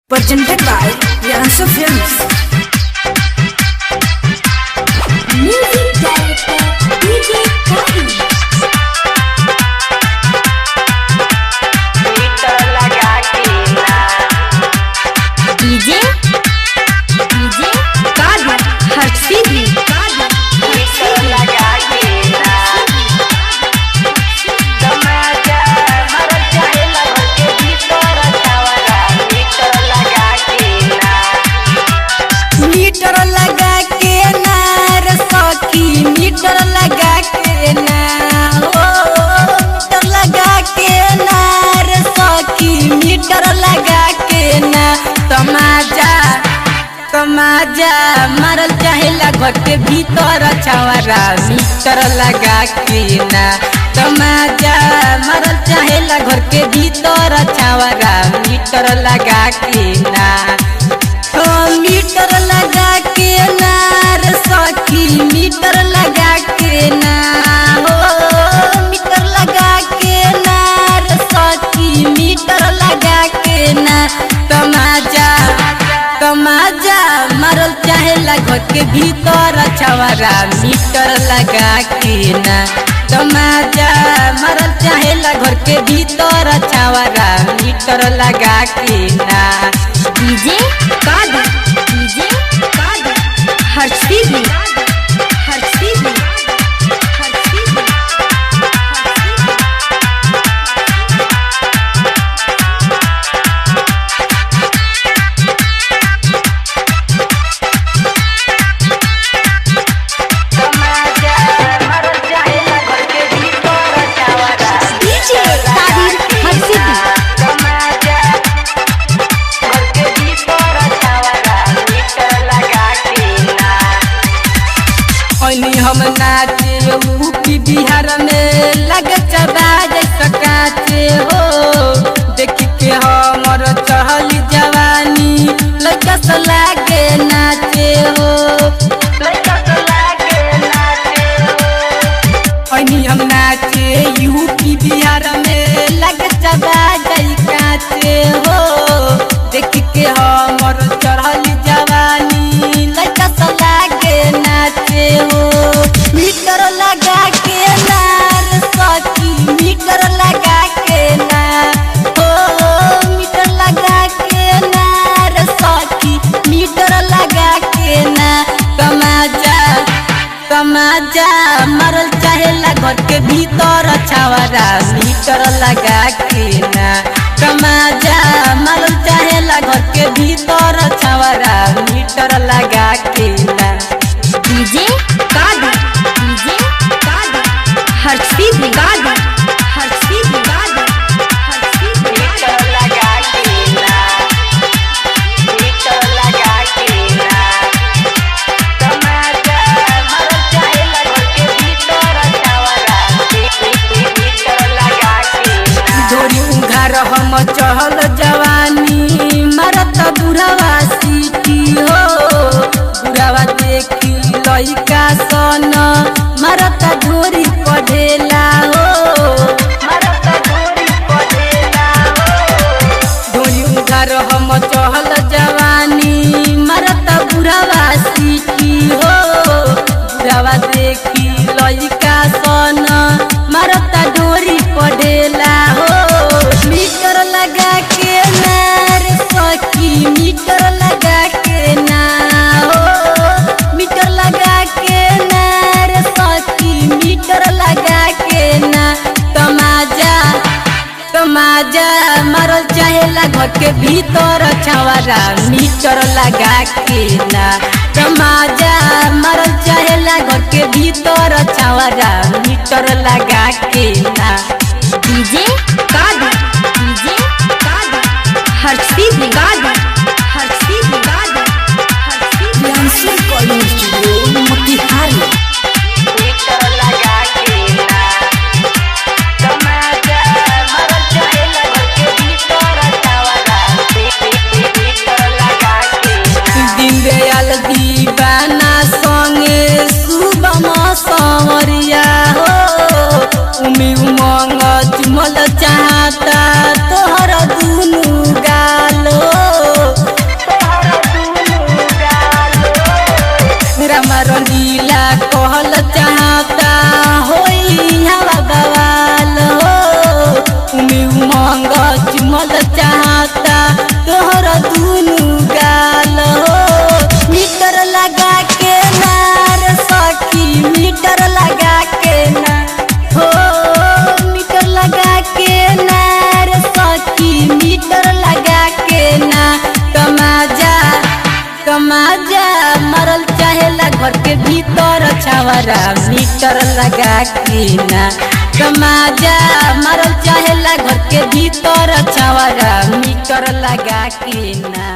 Presented by Yansu Films. Music director DJ Kahi. DJ Kadir Harshidi meter लगा के नार सखी मीटर लगा के ना ओ मीटर लगा के नार सखी मीटर लगा के ना तमाजा तमाजा मारल चाहेला घर के भीतर छावरा मीटर लगा के ना तमाजा मारल चाहेला घर के भीतर छावरा मीटर लगा के ना मीटर लगा के नार सखी मीटर लगा के ना हो मीटर लगा के नार सखी मीटर लगा के ना तमाजा तमाजा मारल चाहेला घर के भीतर छावरा मीटर लगा के ना तमाजा मारल चाहेला घर के भीतर छावरा मीटर लगा के ना DJ Kadir Harshidi हम नाचे यूपी बिहार में लग चबा जैसा काचे हो देख के हमर चहल जवानी लड़का से लागे नाचे हो हम नाचे यूपी बिहार में लग चबा जई काचे हो देख के हमर चहल जवानी लड़का से लागे नाचे हो मीटर लगा के नार सखी मीटर लगा के ना हो मीटर लगा के नार सखी मीटर लगा के ना तमाजा तमाजा मारल चाहेला घर के भीतर छावरा मीटर लगा के ना तमाजा मारल चाहेला घर के भीतर छावरा मीटर लगा के ना DJ Kadir Harshidi धोरी उघार हम चहल जवानी मरत बुढ़ावा सीटी हो बुढ़ावा देखी लइका सन मरत धोरी पढ़ेला हो धोरी उघार हम चहल जवानी मरत बुढ़ावा सीटी हो बुढ़ावा देखी लइका सन मरत डोरी पढ़ेला हो मीटर लगा के नार सखी मीटर लगा के ना हो मीटर लगा के नार सखी मीटर लगा के ना तमाजा तमाजा मारल चाहेला घर के भीतर छावरा मीटर लगा के ना तमाजा मारल चाहेला घर के भीतर छावरा मीटर लगा के ना DJ Kadir Harshidi Yansu Calling Studio Motihari दिन दयाल दीवाना संगे सुबह संवरिया हो उमी उमंग चुमल चाहता तोहर दुनु गालो उमी उमंग चुमल चाहता तोहरा दुनु गाल हो। मीटर लगा के नार सखी मीटर लगा के ना हो, मीटर लगा के नार सखी मीटर लगा के ना। कमाजा मरल चाहेला घर के भीतर छावरा मीटर लगा के ना। कमाजा मरल चाहेला घर के भीतर छावरा मीटर लगा के ना।